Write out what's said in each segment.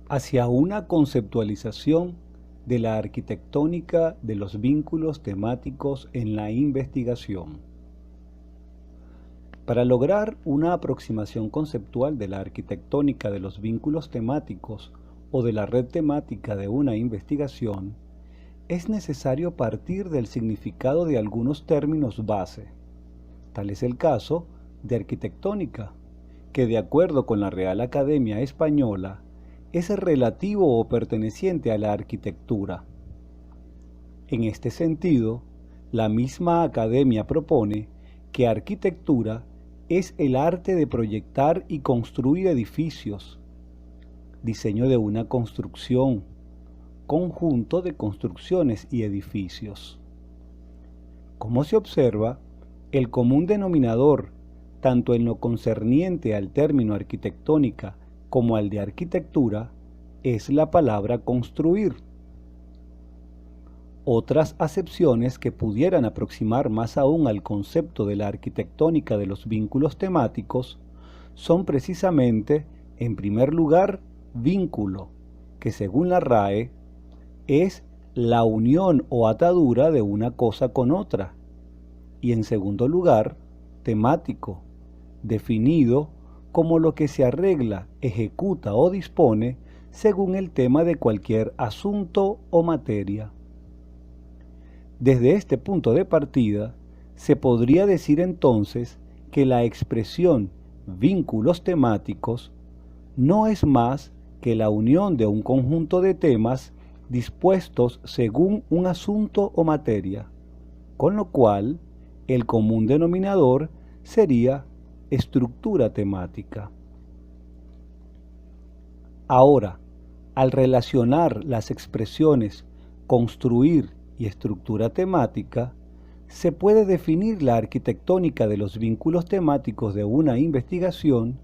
hacia una conceptualización de la arquitectónica de los vínculos temáticos en la investigación. Para lograr una aproximación conceptual de la arquitectónica de los vínculos temáticos o de la red temática de una investigación, es necesario partir del significado de algunos términos base. Tal es el caso de arquitectónica, que de acuerdo con la Real Academia Española, es relativo o perteneciente a la arquitectura. En este sentido, la misma Academia propone que arquitectura es el arte de proyectar y construir edificios, diseño de una construcción, conjunto de construcciones y edificios. Como se observa, el común denominador, tanto en lo concerniente al término arquitectónica como al de arquitectura, es la palabra construir. Otras acepciones que pudieran aproximar más aún al concepto de la arquitectónica de los vínculos temáticos son precisamente, en primer lugar, vínculo, que según la RAE es la unión o atadura de una cosa con otra, y en segundo lugar, temático, definido como lo que se arregla, ejecuta o dispone según el tema de cualquier asunto o materia. Desde este punto de partida, se podría decir entonces que la expresión vínculos temáticos no es más que la unión de un conjunto de temas dispuestos según un asunto o materia, con lo cual el común denominador sería estructura temática. Ahora, al relacionar las expresiones construir y estructura temática, se puede definir la arquitectónica de los vínculos temáticos de una investigación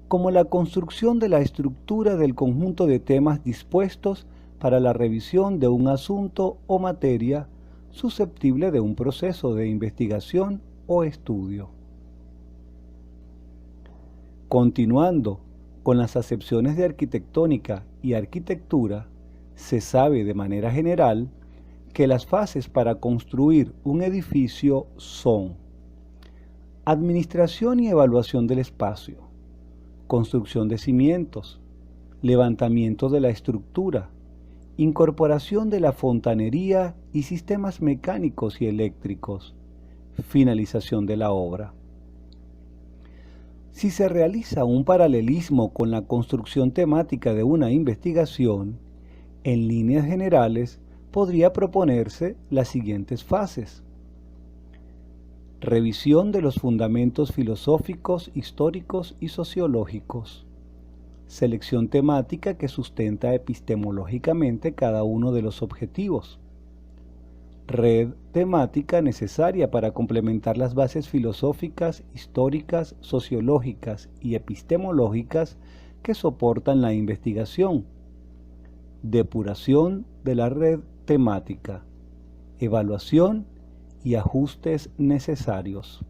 como la construcción de la estructura del conjunto de temas dispuestos para la revisión de un asunto o materia susceptible de un proceso de investigación o estudio. Continuando con las acepciones de arquitectónica y arquitectura, se sabe de manera general que las fases para construir un edificio son administración y evaluación del espacio, construcción de cimientos, levantamiento de la estructura, incorporación de la fontanería y sistemas mecánicos y eléctricos, finalización de la obra. Si se realiza un paralelismo con la construcción temática de una investigación, en líneas generales podría proponerse las siguientes fases. Revisión de los fundamentos filosóficos, históricos y sociológicos. Selección temática que sustenta epistemológicamente cada uno de los objetivos. Red temática necesaria para complementar las bases filosóficas, históricas, sociológicas y epistemológicas que soportan la investigación. Depuración de la red temática, evaluación y ajustes necesarios.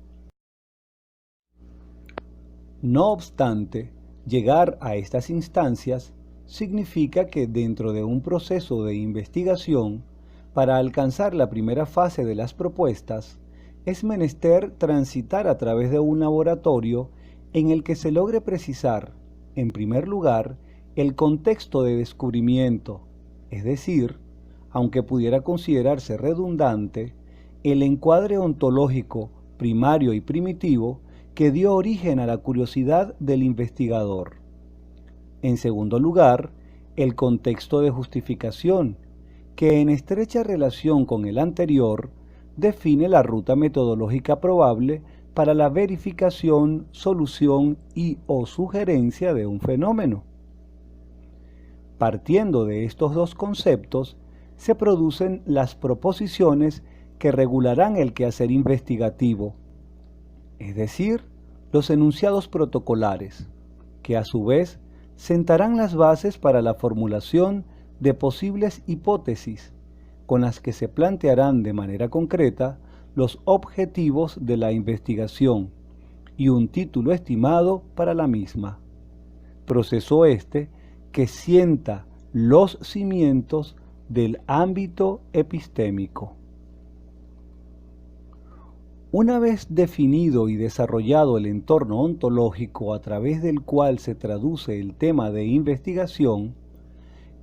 No obstante, llegar a estas instancias significa que dentro de un proceso de investigación, para alcanzar la primera fase de las propuestas, es menester transitar a través de un laboratorio en el que se logre precisar, en primer lugar, el contexto de descubrimiento, es decir, aunque pudiera considerarse redundante, el encuadre ontológico primario y primitivo que dio origen a la curiosidad del investigador. En segundo lugar, el contexto de justificación, que en estrecha relación con el anterior, define la ruta metodológica probable para la verificación, solución y o sugerencia de un fenómeno. Partiendo de estos dos conceptos, se producen las proposiciones que regularán el quehacer investigativo, es decir, los enunciados protocolares, que a su vez sentarán las bases para la formulación de posibles hipótesis, con las que se plantearán de manera concreta los objetivos de la investigación y un título estimado para la misma. Proceso este que sienta los cimientos del ámbito epistémico. Una vez definido y desarrollado el entorno ontológico a través del cual se traduce el tema de investigación,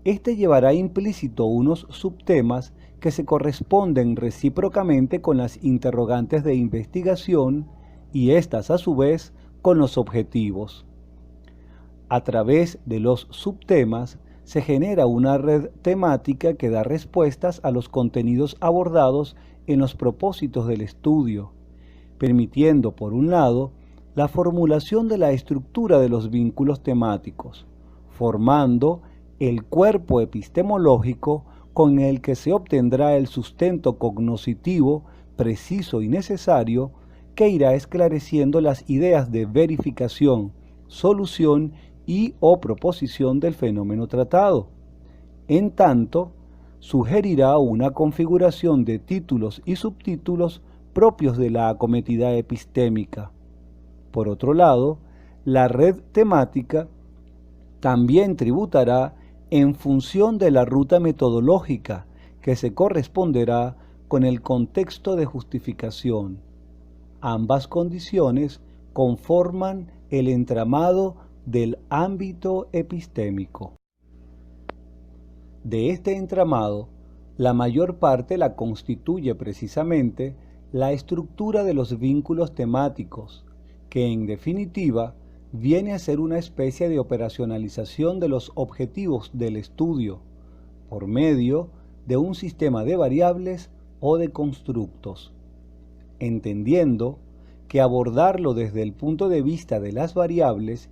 este llevará implícito unos subtemas que se corresponden recíprocamente con las interrogantes de investigación y éstas a su vez con los objetivos. A través de los subtemas se genera una red temática que da respuestas a los contenidos abordados en los propósitos del estudio, permitiendo, por un lado, la formulación de la estructura de los vínculos temáticos, formando el cuerpo epistemológico con el que se obtendrá el sustento cognoscitivo preciso y necesario que irá esclareciendo las ideas de verificación, solución y o proposición del fenómeno tratado. En tanto, sugerirá una configuración de títulos y subtítulos propios de la acometida epistémica. Por otro lado, la red temática también tributará en función de la ruta metodológica que se corresponderá con el contexto de justificación. Ambas condiciones conforman el entramado del ámbito epistémico. De este entramado, la mayor parte la constituye precisamente la estructura de los vínculos temáticos, que en definitiva viene a ser una especie de operacionalización de los objetivos del estudio, por medio de un sistema de variables o de constructos, entendiendo que abordarlo desde el punto de vista de las variables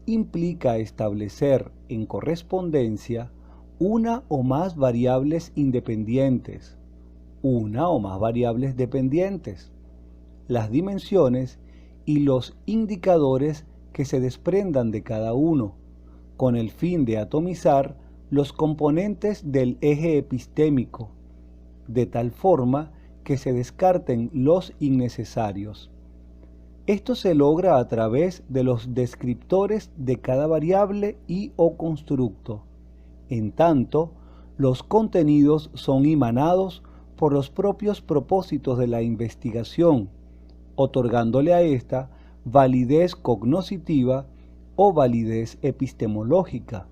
implica establecer en correspondencia una o más variables independientes, una o más variables dependientes, las dimensiones y los indicadores que se desprendan de cada uno, con el fin de atomizar los componentes del eje epistémico, de tal forma que se descarten los innecesarios. Esto se logra a través de los descriptores de cada variable y o constructo, en tanto los contenidos son emanados por los propios propósitos de la investigación, otorgándole a ésta validez cognoscitiva o validez epistemológica.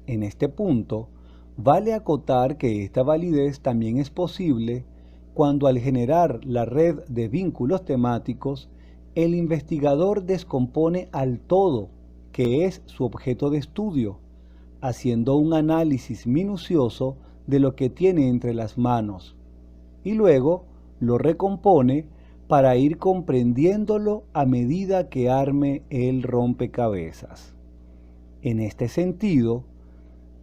En este punto, vale acotar que esta validez también es posible cuando al generar la red de vínculos temáticos, el investigador descompone al todo, que es su objeto de estudio, haciendo un análisis minucioso de lo que tiene entre las manos, y luego lo recompone para ir comprendiéndolo a medida que arme el rompecabezas. En este sentido,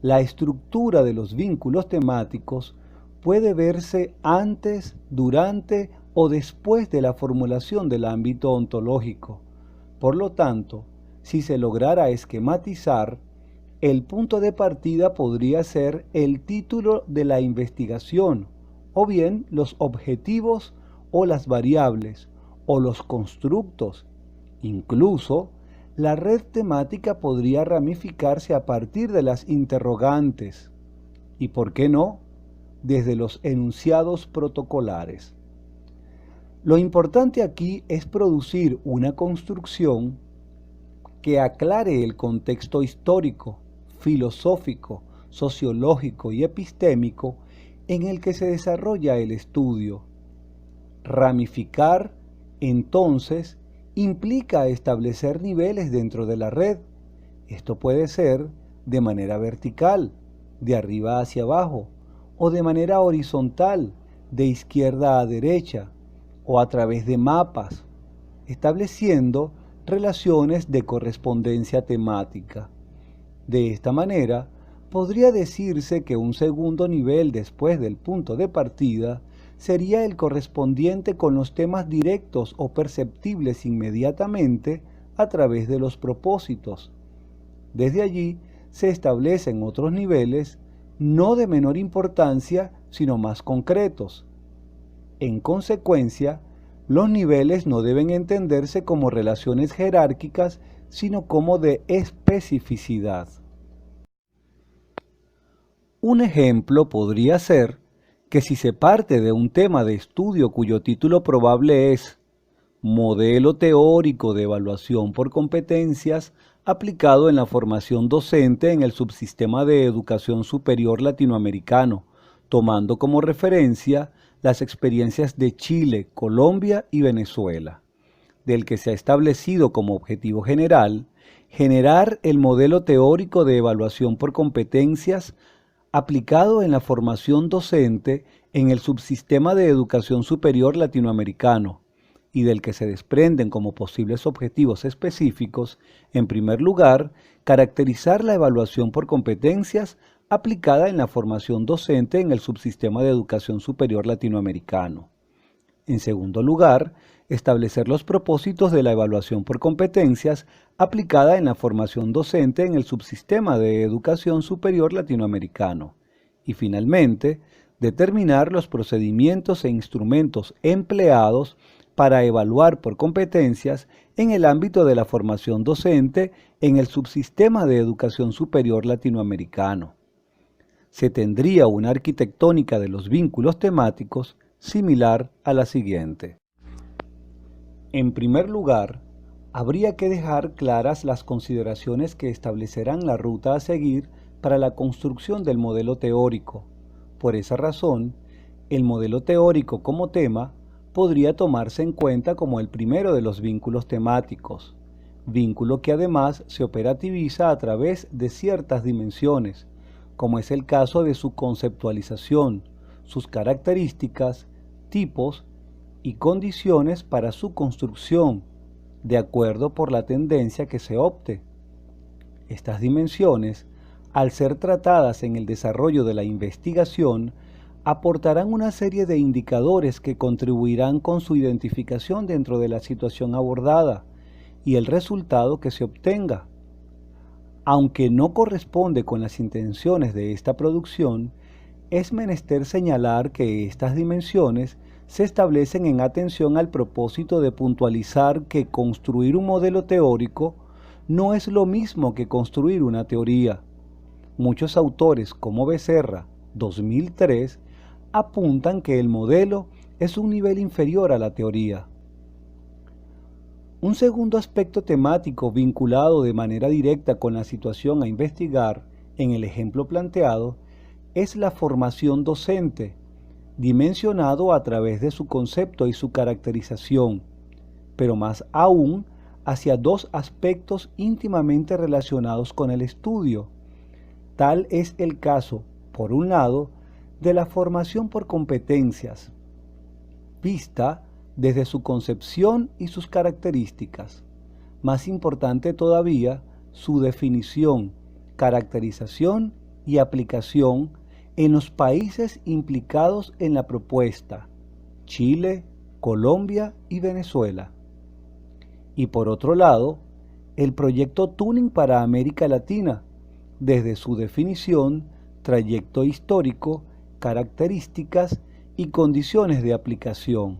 la estructura de los vínculos temáticos puede verse antes, durante o después de la formulación del ámbito ontológico. Por lo tanto, si se lograra esquematizar, el punto de partida podría ser el título de la investigación, o bien los objetivos o las variables, o los constructos. Incluso, la red temática podría ramificarse a partir de las interrogantes, y por qué no, desde los enunciados protocolares. Lo importante aquí es producir una construcción que aclare el contexto histórico, filosófico, sociológico y epistémico en el que se desarrolla el estudio. Ramificar, entonces, implica establecer niveles dentro de la red. Esto puede ser de manera vertical, de arriba hacia abajo, o de manera horizontal, de izquierda a derecha, o a través de mapas, estableciendo relaciones de correspondencia temática. De esta manera, podría decirse que un segundo nivel después del punto de partida sería el correspondiente con los temas directos o perceptibles inmediatamente a través de los propósitos. Desde allí se establecen otros niveles, no de menor importancia, sino más concretos. En consecuencia, los niveles no deben entenderse como relaciones jerárquicas, sino como de especificidad. Un ejemplo podría ser que si se parte de un tema de estudio cuyo título probable es Modelo teórico de evaluación por competencias aplicado en la formación docente en el subsistema de educación superior latinoamericano, tomando como referencia las experiencias de Chile, Colombia y Venezuela, del que se ha establecido como objetivo general generar el modelo teórico de evaluación por competencias aplicado en la formación docente en el subsistema de educación superior latinoamericano, y del que se desprenden como posibles objetivos específicos, en primer lugar, caracterizar la evaluación por competencias aplicada en la formación docente en el subsistema de educación superior latinoamericano. En segundo lugar, establecer los propósitos de la evaluación por competencias aplicada en la formación docente en el subsistema de educación superior latinoamericano. Y finalmente, determinar los procedimientos e instrumentos empleados para evaluar por competencias en el ámbito de la formación docente en el subsistema de educación superior latinoamericano. Se tendría una arquitectónica de los vínculos temáticos similar a la siguiente. En primer lugar, habría que dejar claras las consideraciones que establecerán la ruta a seguir para la construcción del modelo teórico. Por esa razón, el modelo teórico como tema podría tomarse en cuenta como el primero de los vínculos temáticos, vínculo que además se operativiza a través de ciertas dimensiones, como es el caso de su conceptualización, sus características, tipos y condiciones para su construcción, de acuerdo por la tendencia que se opte. Estas dimensiones, al ser tratadas en el desarrollo de la investigación, aportarán una serie de indicadores que contribuirán con su identificación dentro de la situación abordada y el resultado que se obtenga. Aunque no corresponde con las intenciones de esta producción, es menester señalar que estas dimensiones se establecen en atención al propósito de puntualizar que construir un modelo teórico no es lo mismo que construir una teoría. Muchos autores, como Becerra, 2003, apuntan que el modelo es un nivel inferior a la teoría. Un segundo aspecto temático vinculado de manera directa con la situación a investigar en el ejemplo planteado es la formación docente, dimensionado a través de su concepto y su caracterización, pero más aún hacia dos aspectos íntimamente relacionados con el estudio. Tal es el caso, por un lado, de la formación por competencias, vista desde su concepción y sus características. Más importante todavía, su definición, caracterización y aplicación en los países implicados en la propuesta, Chile, Colombia y Venezuela. Y por otro lado, el proyecto Tuning para América Latina, desde su definición, trayecto histórico, características y condiciones de aplicación.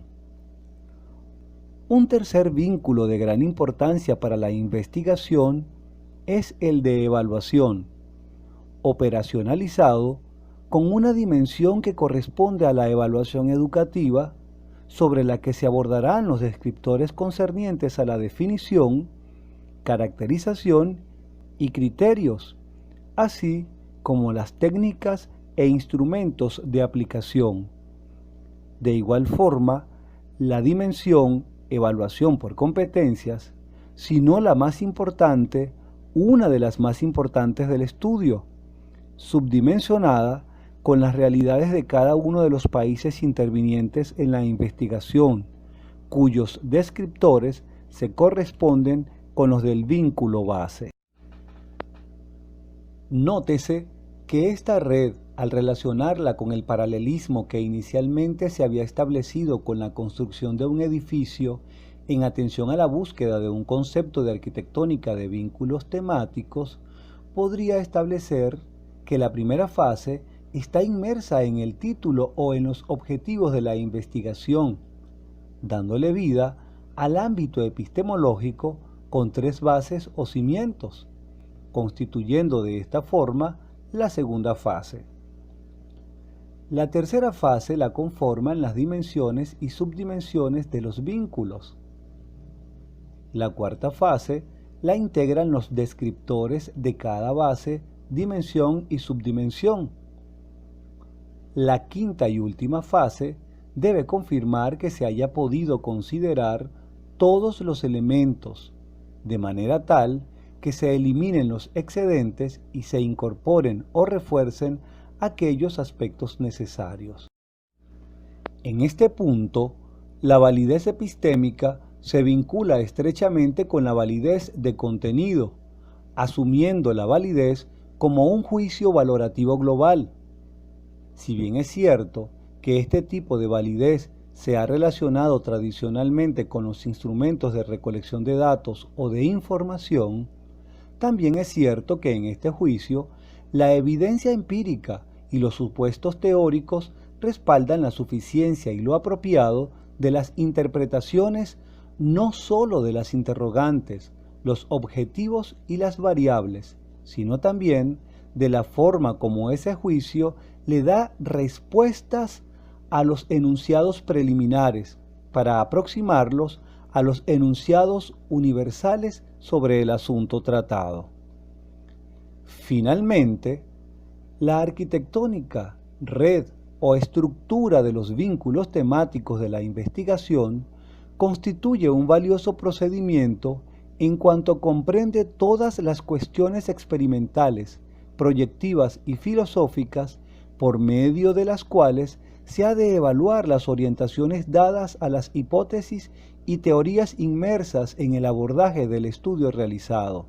Un tercer vínculo de gran importancia para la investigación es el de evaluación, operacionalizado con una dimensión que corresponde a la evaluación educativa, sobre la que se abordarán los descriptores concernientes a la definición, caracterización y criterios, así como las técnicas e instrumentos de aplicación. De igual forma, la dimensión evaluación por competencias, si no la más importante, una de las más importantes del estudio, subdimensionada con las realidades de cada uno de los países intervinientes en la investigación, cuyos descriptores se corresponden con los del vínculo base. Nótese que esta red, al relacionarla con el paralelismo que inicialmente se había establecido con la construcción de un edificio en atención a la búsqueda de un concepto de arquitectónica de vínculos temáticos, podría establecer que la primera fase está inmersa en el título o en los objetivos de la investigación, dándole vida al ámbito epistemológico con tres bases o cimientos, constituyendo de esta forma la segunda fase. La tercera fase la conforman las dimensiones y subdimensiones de los vínculos. La cuarta fase la integran los descriptores de cada base, dimensión y subdimensión. La quinta y última fase debe confirmar que se haya podido considerar todos los elementos, de manera tal que se eliminen los excedentes y se incorporen o refuercen aquellos aspectos necesarios. En este punto, la validez epistémica se vincula estrechamente con la validez de contenido, asumiendo la validez como un juicio valorativo global. Si bien es cierto que este tipo de validez se ha relacionado tradicionalmente con los instrumentos de recolección de datos o de información, también es cierto que en este juicio la evidencia empírica y los supuestos teóricos respaldan la suficiencia y lo apropiado de las interpretaciones no sólo de las interrogantes, los objetivos y las variables, sino también de la forma como ese juicio le da respuestas a los enunciados preliminares para aproximarlos a los enunciados universales sobre el asunto tratado. Finalmente, la arquitectónica, red o estructura de los vínculos temáticos de la investigación constituye un valioso procedimiento en cuanto comprende todas las cuestiones experimentales, proyectivas y filosóficas por medio de las cuales se ha de evaluar las orientaciones dadas a las hipótesis y teorías inmersas en el abordaje del estudio realizado.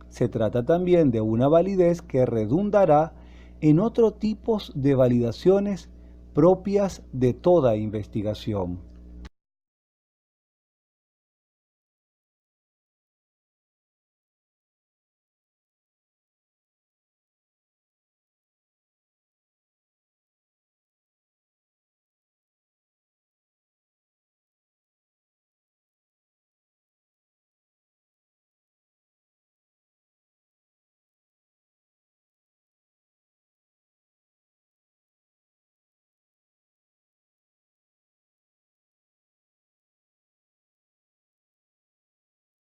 Se trata también de una validez que redundará en otros tipos de validaciones propias de toda investigación.